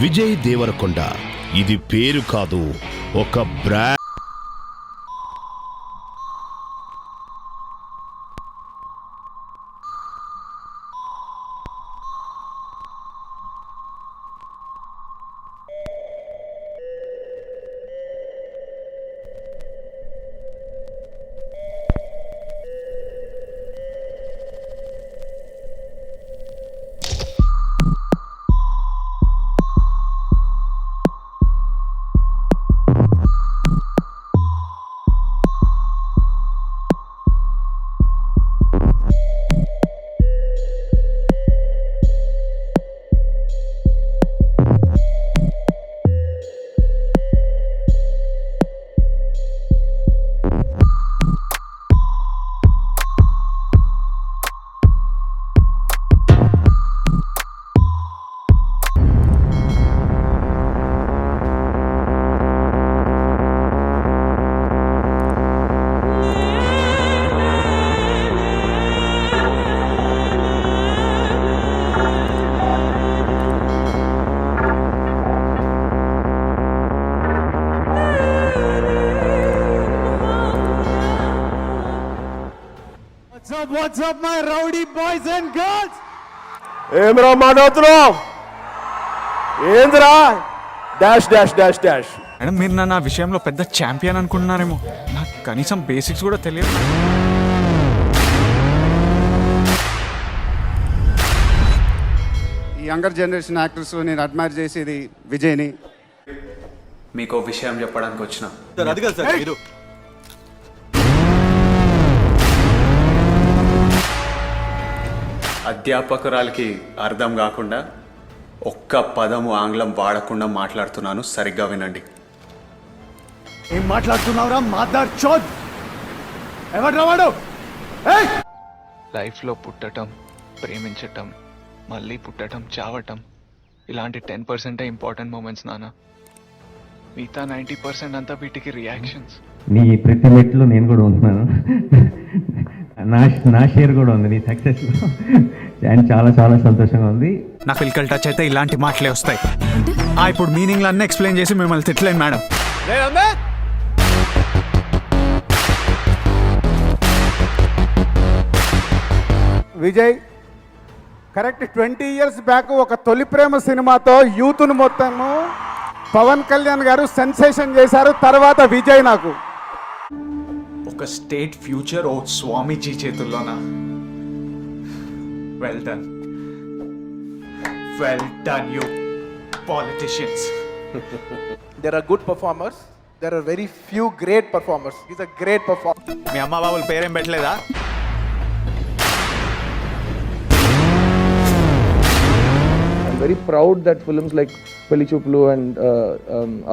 విజయ్ దేవరకొండ ఇది పేరు కాదు, ఒక brand. What's up, my rowdy boys and girls? ఏమిరా మాట్లాడుతున్నావు? ఏందిరా dash dash dash dash? Madam మీరు నా విషయంలో పెద్ద ఛాంపియన్ అనుకుంటున్నారేమో, నాకు కనీసం బేసిక్స్ కూడా తెలియదు. ఈ యంగర్ జనరేషన్ యాక్టర్స్ నేను అడ్మైర్ చేసేది విజయ్ని. మీకు విషయం చెప్పడానికి వచ్చిన అది కాదు సార్, మీరు అధ్యాపకురాలకి అర్థం కాకుండా ఒక్క పదము ఆంగ్లం వాడకుండా మాట్లాడుతున్నాను, సరిగ్గా వినండి. ఏం మాట్లాడుతున్నావురా మదర్ చోద్? ఎవడ్రా వాడు? లైఫ్లో పుట్టటం, ప్రేమించటం, మళ్ళీ పుట్టటం, చావటం, ఇలాంటి 10% ఇంపార్టెంట్ మూమెంట్స్ నాన్న. మిగతా 90% అంతా వీటికి రియాక్షన్స్. నీ ప్రతి మెట్లో నేను కూడా ఉంటున్నాను, నా షేర్ కూడా ఉంది నీ సక్సెస్లో, అండ్ చాలా చాలా సంతోషంగా ఉంది. నా ఫిజికల్ టచ్ అయితే ఇలాంటి మాటలే వస్తాయి. ఇప్పుడు మీనింగ్ అన్నీ ఎక్స్ప్లెయిన్ చేసి మిమ్మల్ని తిట్టలేను madam. Vijay correct 20 years back ఒక తొలి ప్రేమ సినిమాతో యూత్ను మొత్తము పవన్ కళ్యాణ్ గారు సెన్సేషన్ చేశారు. తర్వాత విజయ్ నాకు ఒక స్టేట్ ఫ్యూచర్ ఓ స్వామీజీ చేతుల్లోనా. Well done you politicians. There are good performers. There are very few great performers. He's a great performer. మీ అమ్మ బాబుల పేరేం పెట్టలేదా? I'm very proud that films like Pelli Chuplu and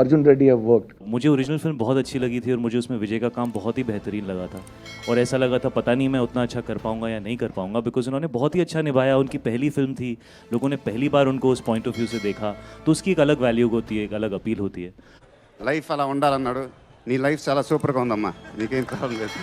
Arjun Reddy have worked. मुझे original film बहुत अच्छी लगी थी और मुझे उसमें विजय का काम बहुत ही बेहतरीन लगा था और ऐसा लगा था पता नहीं मैं उतना अच्छा कर पाऊंगा या नहीं कर पाऊंगा, बिकॉज उन्होंने बहुत ही अच्छा निभाया. उनकी पहली फिल्म थी, लोगों ने पहली बार उनको उस पॉइंट ऑफ व्यू से देखा, तो उसकी एक अलग वैल्यू होती है, एक अलग अपील होती है. లైఫ్ అలా ఉండాలన్నాడు. నీ లైఫ్ చాలా సూపర్గా ఉందమ్మా, నీకేం ప్రాబ్లం లేదు.